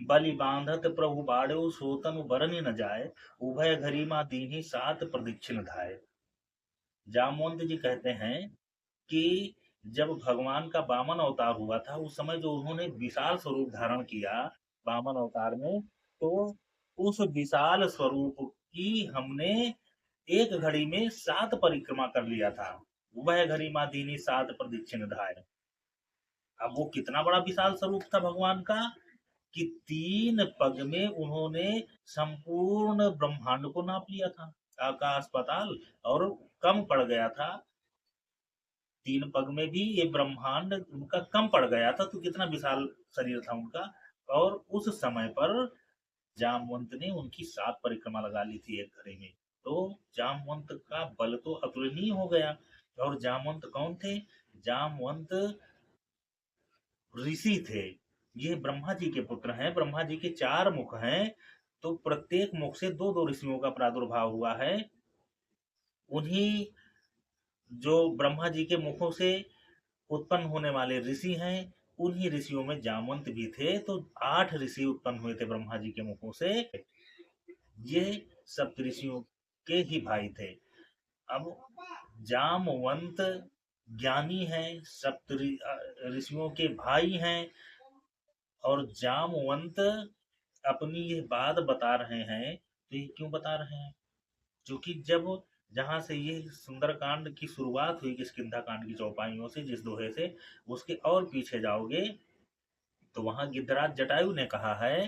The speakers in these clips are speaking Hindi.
बलि बांधत प्रभु बाड़ो सोतनु बरनि न जाए, उभय घरी माँ दीन्ही सात प्रदक्षिण धाय। जामवंत जी कहते हैं कि जब भगवान का वामन अवतार हुआ था, उस समय जो उन्होंने विशाल स्वरूप धारण किया वामन अवतार में, तो उस विशाल स्वरूप की हमने एक घड़ी में सात परिक्रमा कर लिया था। वह घड़ी माँ दीनी सात प्रदक्षिण धाय। अब वो कितना बड़ा विशाल स्वरूप था भगवान का कि 3 पग में उन्होंने संपूर्ण ब्रह्मांड को नाप लिया था। आकाश पाताल और कम पड़ गया था, 3 पग में भी ये ब्रह्मांड उनका कम पड़ गया था, तो कितना विशाल शरीर था उनका। और उस समय पर जामवंत ने उनकी 7 परिक्रमा लगा ली थी एक घड़ी में। तो जामवंत का बल तो अतुलनीय हो गया। और जामवंत कौन थे? जामवंत ऋषि थे। ये ब्रह्मा जी के पुत्र हैं। ब्रह्मा जी के 4 मुख हैं, तो प्रत्येक मुख से दो दो ऋषियों का प्रादुर्भाव हुआ है। उन्हीं जो ब्रह्मा जी के मुखों से उत्पन्न होने वाले ऋषि हैं, उन्हीं ऋषियों में जामवंत भी थे। तो 8 ऋषि उत्पन्न हुए थे ब्रह्मा जी के मुखों से। ये सप्त ऋषियों के ही भाई थे। अब जामवंत ज्ञानी हैं, सप्त ऋषियों के भाई हैं। और जामवंत अपनी ये बात बता रहे हैं, तो ये क्यों बता रहे हैं? क्योंकि जब जहां से ये सुंदरकांड की शुरुआत हुई, किष्किंधा कांड की चौपाइयों से, जिस दोहे से, उसके और पीछे जाओगे तो वहां गिद्धराज जटायु ने कहा है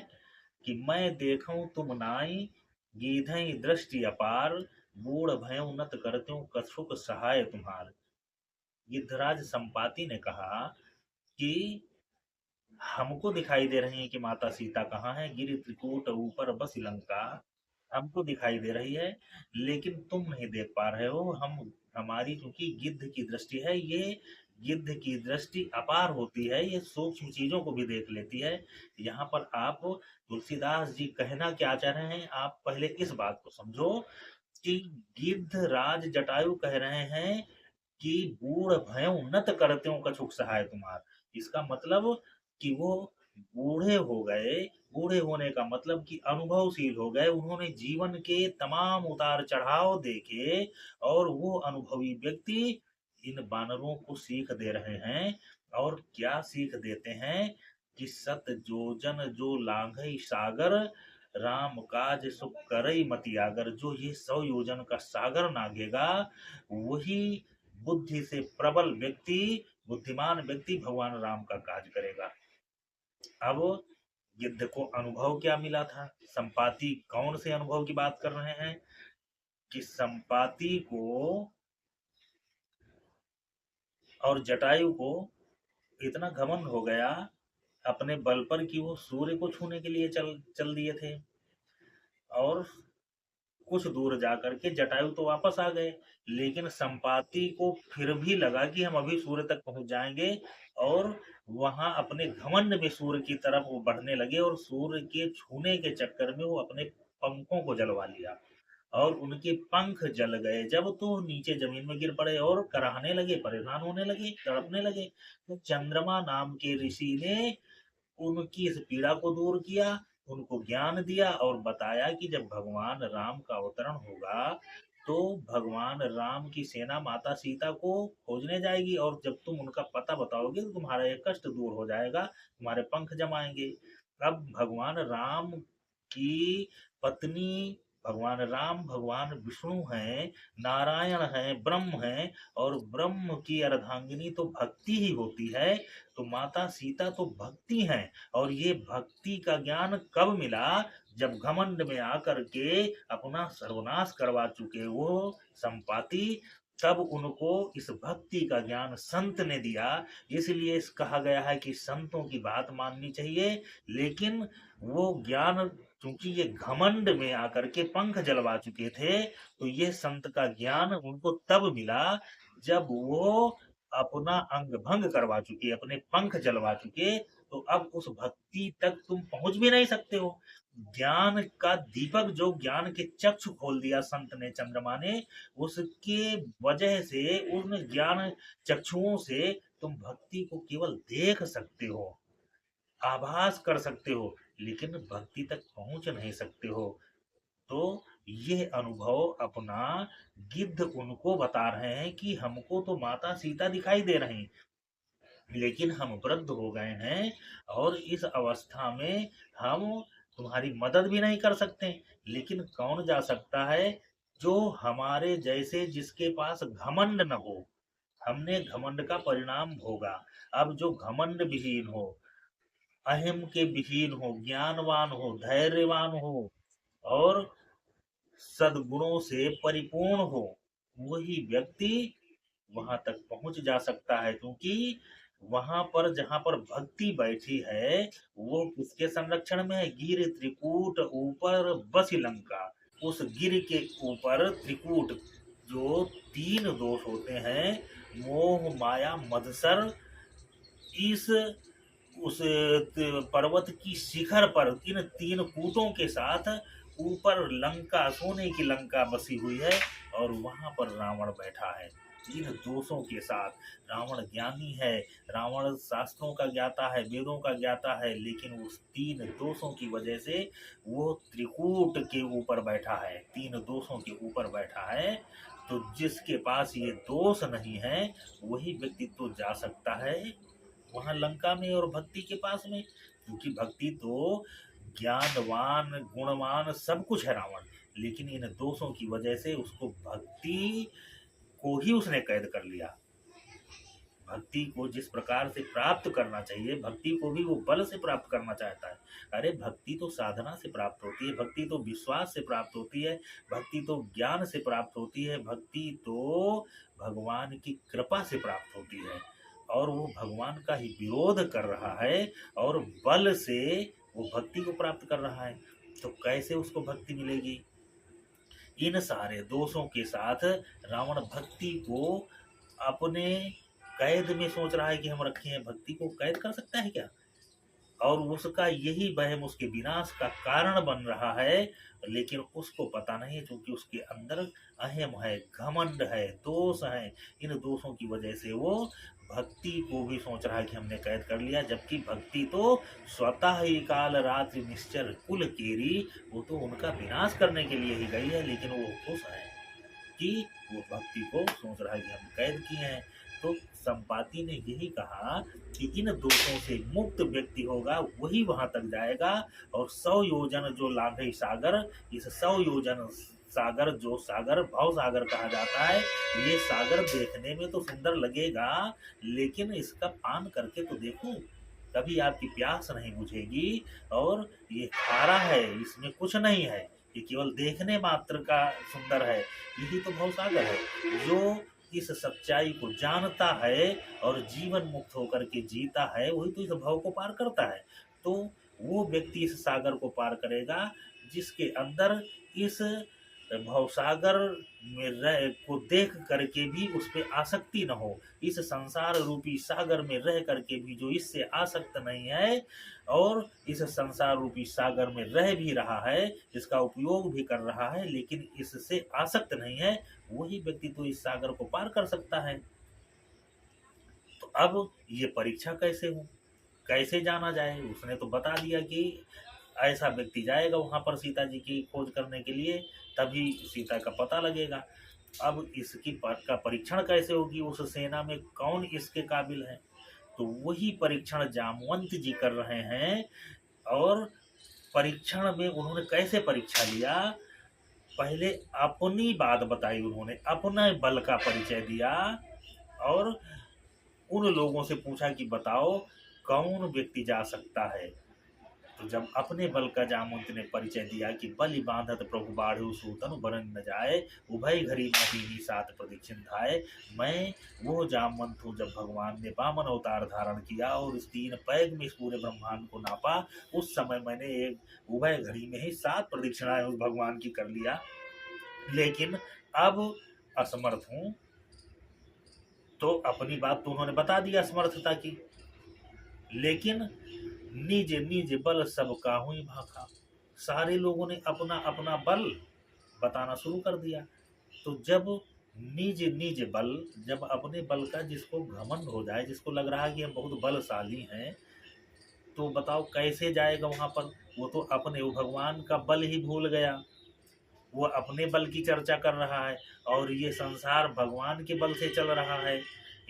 कि मैं देखूं तुम नाई, गीधई दृष्टि अपार, बूढ़ भय नत करत्यूं कछुक सहाय तुम्हार। गिद्धराज संपाति ने कहा कि हमको दिखाई दे रही है कि माता सीता कहाँ है, गिरि त्रिकूट ऊपर बस लंका, हमको दिखाई दे रही है, लेकिन तुम नहीं देख पा रहे हो। हमारी चूंकि गिद्ध की दृष्टि है, ये गिद्ध की दृष्टि अपार होती है, ये सूक्ष्म चीजों को भी देख लेती है। यहाँ पर आप तुलसीदास जी कहना क्या चाह रहे हैं, आप पहले इस बात को समझो कि गिद्ध राज जटायु कह रहे हैं कि बूढ़ भयो नत करत्यों कछुक सहाय तुम्हार। इसका मतलब कि वो बूढ़े हो गए। बूढ़े होने का मतलब कि अनुभवशील हो गए, उन्होंने जीवन के तमाम उतार चढ़ाव देखे। और वो अनुभवी व्यक्ति इन बानरों को सीख दे रहे हैं। और क्या सीख देते हैं कि सत जोजन जो लांघई सागर, राम काज सुख करई मति आगर। जो ये 100 योजन का सागर नागेगा, वही बुद्धि से प्रबल व्यक्ति, बुद्धिमान व्यक्ति भगवान राम का काज करेगा। अब गिद्ध को अनुभव क्या मिला था? संपाति कौन से अनुभव की बात कर रहे हैं? कि संपाति को और जटायु को इतना घमंड हो गया अपने बल पर कि वो सूर्य को छूने के लिए चल चल दिए थे। और कुछ दूर जाकर के जटायु तो वापस आ गए, लेकिन संपाति को फिर भी लगा कि हम अभी सूर्य तक पहुंच जाएंगे। और वहां अपने घमंड में सूर्य की तरफ वो बढ़ने लगे, और सूर्य के छूने के चक्कर में वो अपने पंखों को जलवा लिया। और उनके पंख जल गए जब, तो नीचे जमीन में गिर पड़े और कराहने लगे, परेशान होने लगे, तड़पने लगे। तो चंद्रमा नाम के ऋषि ने उनकी इस पीड़ा को दूर किया, उनको ज्ञान दिया और बताया कि जब भगवान राम का अवतरण होगा, तो भगवान राम की सेना माता सीता को खोजने जाएगी, और जब तुम उनका पता बताओगे तो तुम्हारा ये कष्ट दूर हो जाएगा, तुम्हारे पंख जमाएंगे। अब भगवान राम की पत्नी, भगवान राम भगवान विष्णु हैं, नारायण हैं, ब्रह्म हैं। और ब्रह्म की अर्धांगिनी तो भक्ति ही होती है। तो माता सीता तो भक्ति हैं। और ये भक्ति का ज्ञान कब मिला? जब घमंड में आकर के अपना सर्वनाश करवा चुके वो संपाति, तब उनको इस भक्ति का ज्ञान संत ने दिया। इसलिए इस कहा गया है कि संतों की बात माननी चाहिए। लेकिन वो ज्ञान, क्योंकि ये घमंड में आकर के पंख जलवा चुके थे, तो ये संत का ज्ञान उनको तब मिला जब वो अपना अंग भंग करवा चुके, अपने पंख जलवा चुके। तो अब उस भक्ति तक तुम पहुंच भी नहीं सकते हो। ज्ञान का दीपक, जो ज्ञान के चक्षु खोल दिया संत ने, चंद्रमा ने, उसके वजह से, उन ज्ञान चक्षुओं से तुम भक्ति को केवल देख सकते हो, आभास कर सकते हो, लेकिन भक्ति तक पहुंच नहीं सकते हो। तो ये अनुभव अपना गिद्ध उनको बता रहे हैं कि हमको तो माता सीता दिखाई दे रही, लेकिन हम वृद्ध हो गए हैं और इस अवस्था में हम तुम्हारी मदद भी नहीं कर सकते। लेकिन कौन जा सकता है? जो हमारे जैसे, जिसके पास घमंड न हो। हमने घमंड का परिणाम भोगा। अब जो घमंड विहीन हो, अहम के विहीन हो, ज्ञानवान हो, धैर्यवान हो और सद्गुणों से परिपूर्ण हो, वही व्यक्ति वहां तक पहुंच जा सकता है। क्योंकि वहां पर जहां पर भक्ति बैठी है, वो किसके संरक्षण में है? गिर त्रिकूट ऊपर बसी लंका। उस गिर के ऊपर त्रिकूट, जो तीन दोष होते हैं, मोह माया मत्सर, इस उस पर्वत की शिखर पर इन तीन कूटों के साथ ऊपर लंका, सोने की लंका बसी हुई है और वहां पर रावण बैठा है इन दोषों के साथ। रावण ज्ञानी है, रावण शास्त्रों का ज्ञाता है, वेदों का ज्ञाता है, लेकिन उस तीन दोषों की वजह से वो त्रिकूट के ऊपर बैठा है, तीन दोषों के ऊपर बैठा है। तो जिसके पास ये दोष नहीं है, वही व्यक्ति तो जा सकता है वहां लंका में और भक्ति के पास में। क्योंकि भक्ति तो ज्ञानवान, गुणवान सब कुछ है रावण, लेकिन इन दोषों की वजह से उसको भक्ति को ही उसने कैद कर लिया। भक्ति को जिस प्रकार से प्राप्त करना चाहिए, भक्ति को भी वो बल से प्राप्त करना चाहता है। अरे भक्ति तो साधना से प्राप्त होती है, भक्ति तो विश्वास से प्राप्त होती है, भक्ति तो ज्ञान से प्राप्त होती है, भक्ति तो भगवान की कृपा से प्राप्त होती है। और वो भगवान का ही विरोध कर रहा है और बल से वो भक्ति को प्राप्त कर रहा है। तो कैसे उसको भक्ति मिलेगी? इन सारे दोषों के साथ रावण भक्ति को अपने कैद में सोच रहा है कि हम रखे हैं। भक्ति को कैद कर सकता है क्या? और उसका यही वहम उसके विनाश का कारण बन रहा है, लेकिन उसको पता नहीं है। क्योंकि उसके अंदर अहम है, घमंड है, दोष है। इन दोषों की वजह से वो भक्ति को भी सोच रहा है कि हमने कैद कर लिया, जबकि भक्ति तो स्वतः ही काल रात्रि निश्चर कुल केरी, वो तो उनका विनाश करने के लिए ही गई है। लेकिन वो खुश है कि वो भक्ति को सोच रहा है कि हम कैद किए हैं। तो संपाति ने यही कहा कि इन दोषों से मुक्त व्यक्ति होगा, वही वहां तक जाएगा। और 100 योजन जो लांघे सागर, इस 100 योजन सागर, जो सागर भव सागर कहा जाता है, ये सागर देखने में तो सुंदर लगेगा, लेकिन इसका पान करके तो देखो, कभी आपकी प्यास नहीं बुझेगी। और ये खारा है, इसमें कुछ नहीं है, ये केवल देखने मात्र का सुंदर है। यही तो भवसागर है। जो इस सच्चाई को जानता है और जीवन मुक्त होकर के जीता है, वही तो इस भव को पार करता है। तो वो व्यक्ति इस सागर को पार करेगा जिसके अंदर इस भवसागर में रह को देख करके भी उस पर आसक्ति न हो। इस संसार रूपी सागर में रह करके भी जो इससे आसक्त नहीं है और इस संसार रूपी सागर में रह भी रहा है, इसका उपयोग भी कर रहा है, लेकिन इससे आसक्त नहीं है, वही व्यक्ति तो इस सागर को पार कर सकता है। तो अब ये परीक्षा कैसे हो, कैसे जाना जाए? उसने तो बता दिया कि ऐसा व्यक्ति जाएगा वहां पर सीता जी की खोज करने के लिए, तभी सीता का पता लगेगा। अब इसकी का परीक्षण कैसे होगी? उस सेना में कौन इसके काबिल है? तो वही परीक्षण जामवंत जी कर रहे हैं। और परीक्षण में उन्होंने कैसे परीक्षा लिया? पहले अपनी बात बताई, उन्होंने अपने बल का परिचय दिया और उन लोगों से पूछा कि बताओ कौन व्यक्ति जा सकता है। तो जब अपने बल का जामवंत ने परिचय दिया कि बलि बांधत प्रभु बाढ़ु सूतन बरन न जाए, उभय घड़ी माटी साथ प्रदीक्षिण धाये। मैं वो जामवंत हूँ, जब भगवान ने वामन अवतार धारण किया और इस 3 पैग में इस पूरे ब्रह्मांड को नापा, उस समय मैंने एक उभय घड़ी में ही 7 प्रदीक्षिणाएं उस भगवान की कर लिया। लेकिन अब असमर्थ हूँ। तो अपनी बात तो उन्होंने बता दिया असमर्थता की, लेकिन निज निज बल सब काहू भाखा। सारे लोगों ने अपना अपना बल बताना शुरू कर दिया। तो जब निज निज बल, जब अपने बल का जिसको घमंड हो जाए, जिसको लग रहा है कि हम बहुत बलशाली हैं, तो बताओ कैसे जाएगा वहां पर? वो तो अपने वो भगवान का बल ही भूल गया, वो अपने बल की चर्चा कर रहा है। और ये संसार भगवान के बल से चल रहा है,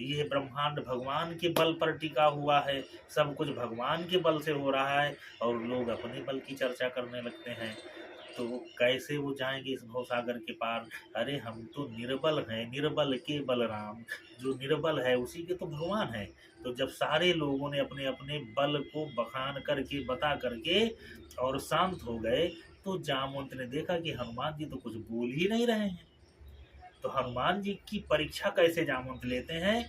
ये ब्रह्मांड भगवान के बल पर टिका हुआ है, सब कुछ भगवान के बल से हो रहा है, और लोग अपने बल की चर्चा करने लगते हैं। तो वो कैसे वो जाएंगे इस भवसागर के पार? अरे हम तो निर्बल हैं, निर्बल के बलराम, जो निर्बल है उसी के तो भगवान है। तो जब सारे लोगों ने अपने अपने बल को बखान करके बता करके और शांत हो गए, तो जामवंत ने देखा कि हनुमान जी तो कुछ बोल ही नहीं रहे हैं। तो हनुमान जी की परीक्षा कैसे जामवंत लेते हैं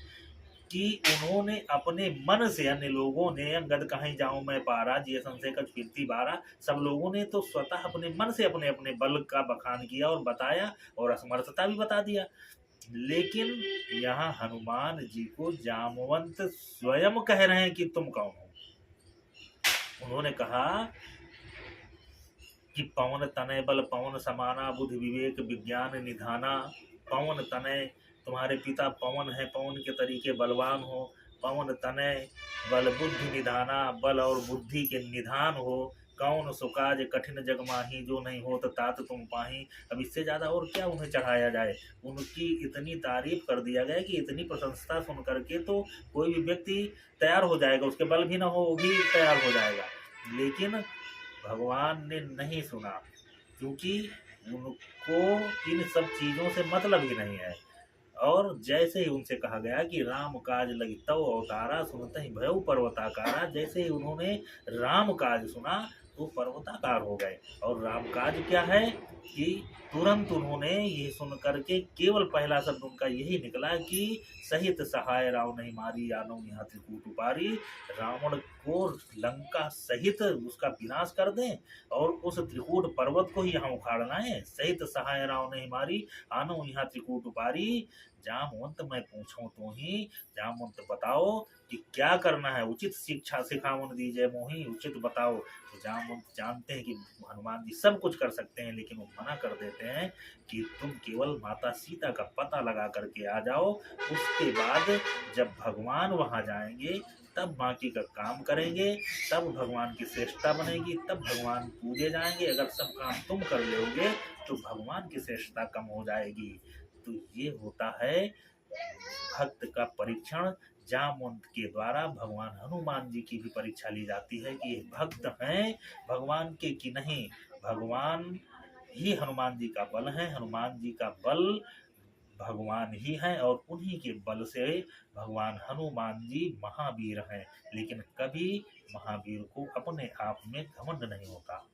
कि उन्होंने अपने मन से, अन्य लोगों ने अंगद कहीं जाऊं मैं पारा, ये संशय का कीर्ति बारा, सब लोगों ने तो स्वतः अपने मन से अपने अपने बल का बखान किया और बताया और असमर्थता भी बता दिया। लेकिन यहाँ हनुमान जी को जामवंत स्वयं कह रहे हैं कि तुम कौन हो। उन्होंने कहा कि पवन तनय बल पवन समाना, बुद्धि विवेक विज्ञान निधाना। पवन तनय, तुम्हारे पिता पवन है, पवन के तरीके बलवान हो। पवन तनय बल बुद्धि निधाना, बल और बुद्धि के निधान हो। कौन सुकाज कठिन जग माही, जो नहीं हो तो तात तुम पाही। अब इससे ज्यादा और क्या उन्हें चढ़ाया जाए। उनकी इतनी तारीफ कर दिया गया कि इतनी प्रशंसा सुन करके तो कोई भी व्यक्ति तैयार हो जाएगा, उसके बल भी ना हो वो भी तैयार हो जाएगा। लेकिन भगवान ने नहीं सुना, क्योंकि उनको इन सब चीजों से मतलब ही नहीं है। और जैसे ही उनसे कहा गया कि राम काज लगी तव अवतारा, सुनते ही भयउ पर्वताकारा, जैसे ही उन्होंने राम काज सुना तो पर्वताकार हो गए। और राम काज क्या है कि तुरंत उन्होंने ये सुन करके केवल पहला शब्द उनका यही निकला कि सहित सहाय राव नहीं मारी, यानो यहाँ त्रिकूट उपारी। रावण को लंका सहित उसका विनाश कर दें और उस त्रिकूट पर्वत को ही यहाँ उखाड़ना है। सहित सहाय राव नहीं मारी, आनो यहाँ त्रिकूट उपारी। जामवंत मैं पूछूं तो ही, जामवंत बताओ कि क्या करना है, उचित शिक्षा सिखावन दीजिए मोही, उचित बताओ। तो जामवंत जानते हैं कि हनुमान जी सब कुछ कर सकते हैं, लेकिन वो मना कर देते हैं कि तुम केवल माता सीता का पता लगा करके आ जाओ, उसके बाद जब भगवान वहां जाएंगे तब बाकी का काम करेंगे, तब भगवान की श्रेष्ठता बनेगी, तब भगवान पूजे जाएंगे। अगर सब काम तुम कर लोगे तो भगवान की श्रेष्ठता कम हो जाएगी। तो ये होता है भक्त का परीक्षण। जामवंत के द्वारा भगवान हनुमान जी की भी परीक्षा ली जाती है कि ये भक्त हैं भगवान के कि नहीं। भगवान ही हनुमान जी का बल है, हनुमान जी का बल भगवान ही है, और उन्हीं के बल से भगवान हनुमान जी महावीर हैं। लेकिन कभी महावीर को अपने आप में घमंड नहीं होता।